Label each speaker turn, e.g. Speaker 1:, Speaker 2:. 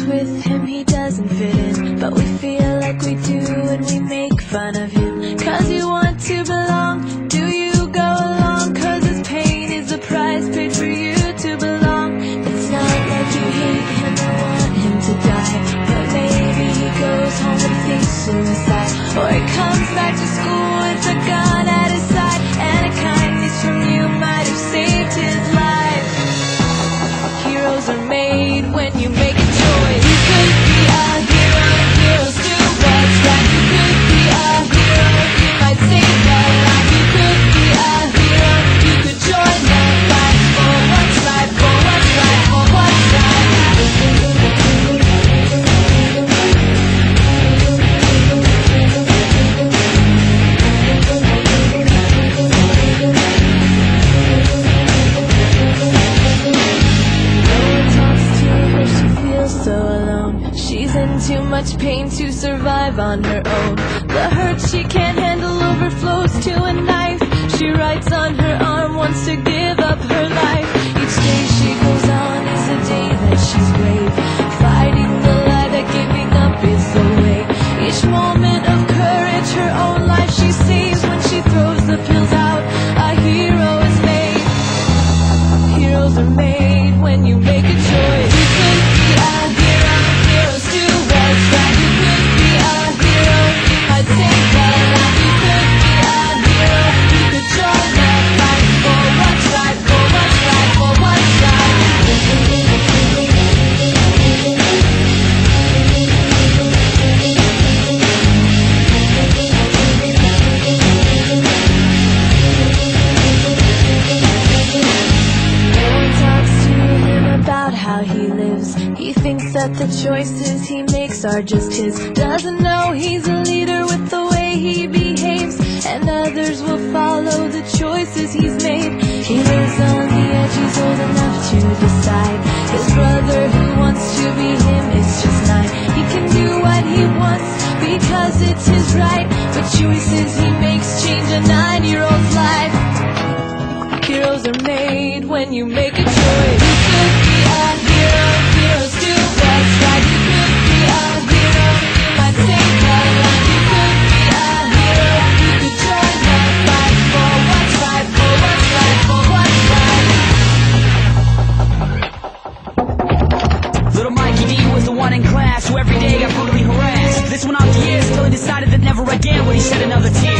Speaker 1: with him, he doesn't fit in, but we feel like we do when we make fun of him. Cause you want to belong, do you go along? Cause his pain is the price paid for you to belong. It's not like you hate him or want him to die, but maybe he goes home and thinks suicide, or he comes back to school with a gun at his side, and a kindness from you might have saved his life. Heroes are made when you make a choice. You could be a hero, heroes do what's right. You could be a hero, you might save a life. You could be a hero, you could join the fight for what's right, for what's right, for what's right. She's in too much pain to survive on her own. The hurt she can't handle overflows to a knife. She writes on her arm, wants to give up her life. Each day she goes on is a day that she's brave, fighting the lie that giving up is the way. Each moment of courage, her own life she saves. When she throws the pills out, a hero is made. Heroes are made when you make a choice. You could be a hero, heroes do what's right. You could be a hero, you might save a life. You could be a hero, you could join the fight for what's right, for what's right, for what's right. No one talks to him about how he lives. He thinks that the choices he makes are just his. Doesn't know he's a leader with the way he behaves, and others will follow the choices he's made. He lives on the edge, he's old enough to decide. His brother who wants to be him is just 9. He can do what he wants because it's his right, but choices he makes change a 9-year-old's life. Heroes are made when you make a choice. You could be a hero, heroes do what's right. You could be a hero, you might save a life. You could be a hero, you could join the fight for what's right, for what's right, for what's right.
Speaker 2: Little Mikey D was the one in class who every day got brutally harassed. This went on for years till he decided that never again would he shed another tear.